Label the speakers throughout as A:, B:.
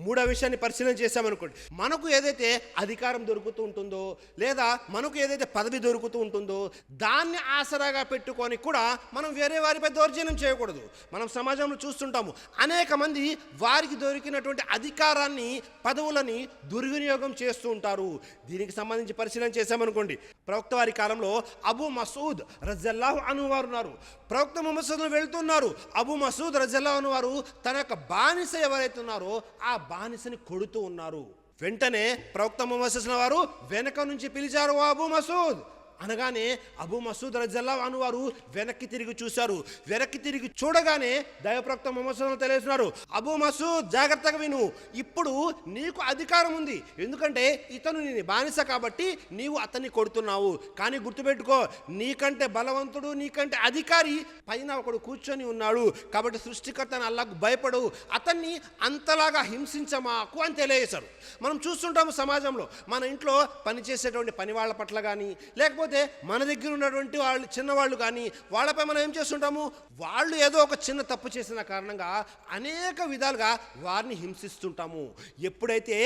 A: మూడో విషయాన్ని పరిశీలన చేశామనుకోండి, మనకు ఏదైతే అధికారం దొరుకుతూ ఉంటుందో లేదా మనకు ఏదైతే పదవి దొరుకుతూ ఉంటుందో దాన్ని ఆసరాగా పెట్టుకొని కూడా మనం వేరే వారిపై దౌర్జన్యం చేయకూడదు. మనం సమాజంలో చూస్తుంటాము, అనేక మంది వారికి దొరికినటువంటి అధికారాన్ని పదవులని దుర్వినియోగం చేస్తూ ఉంటారు. దీనికి సంబంధించి పరిశీలన చేశామనుకోండి, ప్రవక్త వారి కాలంలో అబూ మసూద్ రజల్లాహు అన్హు వారు ఉన్నారు. ప్రవక్త ముహమ్మద్ వెళ్తున్నారు. అబూ మసూద్ రజల్లాహు అన్హు వారు తన యొక్క బానిస ఎవరైతే ఉన్నారో ఆ బానిసని కొడుతూ ఉన్నారు. వెంటనే ప్రవక్త ముహమ్మద్ వారు వెనక నుంచి పిలిచారు, ఓ అబూ మసూద్ అనగానే అబూ మసూద్ రజల్లాహు అన్హు వారు వెనక్కి తిరిగి చూశారు. వెనక్కి తిరిగి చూడగానే దైవప్రవక్త ముహమ్మద్ తెలియజేస్తున్నారు, అబూ మసూద్ జాగ్రత్తగా విను, ఇప్పుడు నీకు అధికారం ఉంది, ఎందుకంటే ఇతను నీ బానిస కాబట్టి నీవు అతన్ని కొడుతున్నావు. కానీ గుర్తుపెట్టుకో, నీకంటే బలవంతుడు, నీకంటే అధికారి పైన ఒకడు కూర్చొని ఉన్నాడు, కాబట్టి సృష్టికర్త అల్లాహ్కు భయపడు, అతన్ని అంతలాగా హింసించమాకు అని తెలియజేశారు. మనం చూస్తుంటాము సమాజంలో, మన ఇంట్లో పనిచేసేటువంటి పని వాళ్ళ పట్ల కానీ లేకపోతే మన దగ్గర ఉన్నటువంటి వాళ్ళు చిన్నవాళ్ళు కానీ వాళ్ళపై మనం ఏం చేస్తుంటాము, వాళ్ళు ఏదో ఒక చిన్న తప్పు చేసిన కారణంగా అనేక విధాలుగా వారిని హింసిస్తుంటాము. ఎప్పుడైతే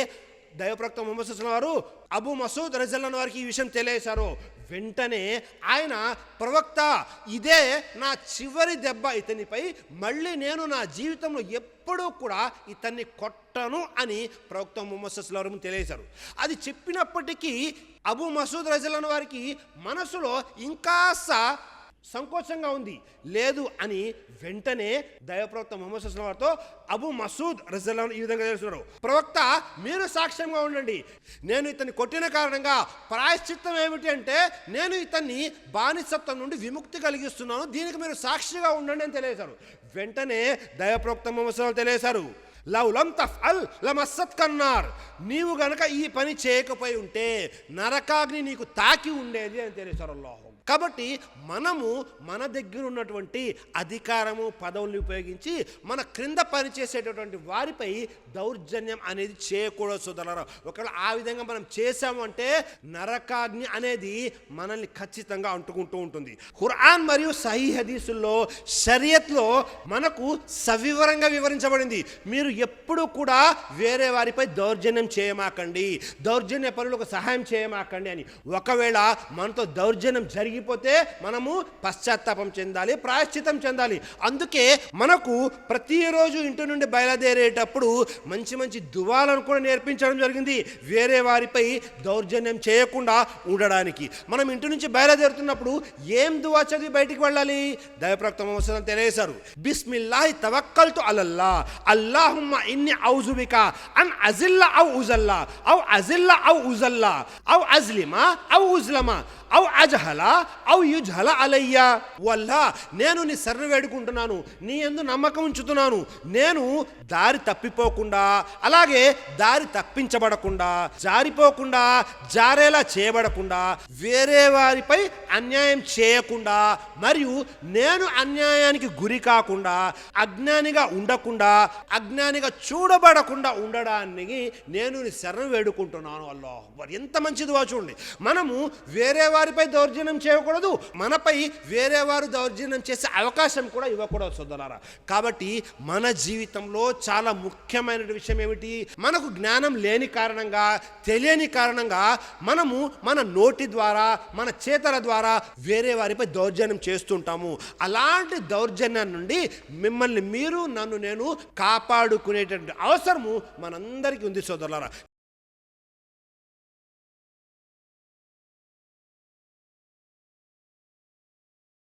A: దైవప్రవక్త ముహమ్మద్ సల్లల్లాహు అలైహి వసల్లం వారు అబూ మసూద్ రజల్లాహు అన్హు వారికి ఈ విషయం తెలియజేశారో వెంటనే ఆయన, ప్రవక్త ఇదే నా చివరి దెబ్బ ఇతనిపై, మళ్ళీ నేను నా జీవితంలో ఎప్పుడూ కూడా ఇతన్ని కొట్టను అని ప్రవక్త ముహమ్మద్ సల్లల్లాహు అలైహి వసల్లం తెలియజేశారు. అది చెప్పినప్పటికీ అబూ మసూద్ రజల్లాహు అన్హు వారికి మనసులో ఇంకాస్త సంకోచంగా ఉంది. లేదు అని వెంటనే దైవప్రవక్త ముహమ్మద్ సల్లల్లాహు అలైహి వసల్లం వారితో అబూ మసూద్ రజల్లాహు అన్హు ఈ విధంగా తెలుస్తున్నారు, ప్రవక్త మీరు సాక్ష్యంగా ఉండండి, నేను ఇతన్ని కొట్టిన కారణంగా ప్రాయశ్చిత్తం ఏమిటి అంటే నేను ఇతన్ని బానిసత్వం నుండి విముక్తి కలిగిస్తున్నాను, దీనికి మీరు సాక్షిగా ఉండండి అని తెలియజేశారు. వెంటనే దైవప్రవక్త ముహమ్మద్ సల్లల్లాహు అలైహి వసల్లం తెలియజేశారు, లవ్ లం తఫ్అల్ లమస్సత్ కన్నార్, నీవు గనక ఈ పని చేయకపోయి ఉంటే నరకాగ్ని నీకు తాకి ఉండేది అని తెలియజేశారు అల్లాహ్. కాబట్టి మనము మన దగ్గర ఉన్నటువంటి అధికారము పదవుల్ని ఉపయోగించి మన క్రింద పనిచేసేటటువంటి వారిపై దౌర్జన్యం అనేది చేయకూడదు సోదరులారా. ఒకవేళ ఆ విధంగా మనం చేసాము అంటే నరకాగ్ని అనేది మనల్ని ఖచ్చితంగా అంటుకుంటూ ఉంటుంది. ఖురాన్ మరియు సహీ హదీసుల్లో షరియత్లో మనకు సవివరంగా వివరించబడింది, మీరు ఎప్పుడు కూడా వేరే వారిపై దౌర్జన్యం చేయమాకండి, దౌర్జన్య పరులకు సహాయం చేయమాకండి అని. ఒకవేళ మనతో దౌర్జన్యం జరిగిపోతే మనము పశ్చాత్తాపం చెందాలి, ప్రాయశ్చితం చెందాలి. అందుకే మనకు ప్రతిరోజు ఇంటి నుండి బయలుదేరేటప్పుడు మంచి మంచి దువాలను కూడా నేర్పించడం జరిగింది, వేరే వారిపై దౌర్జన్యం చేయకుండా ఉండడానికి. మనం ఇంటి నుంచి బయలుదేరుతున్నప్పుడు ఏం దువా చదివి బయటికి వెళ్ళాలి, దైవప్రవక్త ముహమ్మద్ సల్లల్లాహు అలైహి వసల్లం తెలియజేశారు, బిస్మిల్లాహి తవక్కల్తు అలల్లాహ్ అల్లాహుమ్మ ఇన్ని ఔజుబిక అన్ అజిల్లా ఔ ఉజల్లా ఔ అజిల్లా ఔ ఉజల్లా ఔ అజ్లిమా ఔ ఉజ్లమా ఔ అజహలా ఔ యుజ్హల అలయ్యా. వల్లా నేను నీ శరణు వేడుకుంటున్నాను, నీ యందు నమ్మకం ఉంచుతున్నాను, నేను దారి తప్పిపోకుండా అలాగే దారి తప్పించబడకుండా జారిపోకుండా జారేలా చేయబడకుండా వేరే వారిపై అన్యాయం చేయకుండా మరియు నేను అన్యాయానికి గురి కాకుండా అజ్ఞానిగా ఉండకుండా అజ్ఞానిగా చూడబడకుండా ఉండడానికి నేను నీ శరణు వేడుకుంటున్నాను అల్లాహ్. ఎంత మంచిది చూడండి, మనము వేరే వారిపై దౌర్జన్యం చేయకూడదు, మనపై వేరే వారు దౌర్జన్యం చేసే అవకాశం కూడా ఇవ్వకూడదు సోదరులారా. కాబట్టి మన జీవితంలో చాలా ముఖ్యమైన విషయం ఏమిటి, మనకు జ్ఞానం లేని కారణంగా తెలియని కారణంగా మనము మన నోటి ద్వారా మన చేతల ద్వారా వేరే వారిపై దౌర్జన్యం చేస్తుంటాము. అలాంటి దౌర్జన్యం నుండి మిమ్మల్ని మీరు నన్ను నేను కాపాడుకునేటువంటి అవసరము మనందరికీ ఉంది సోదరులారా.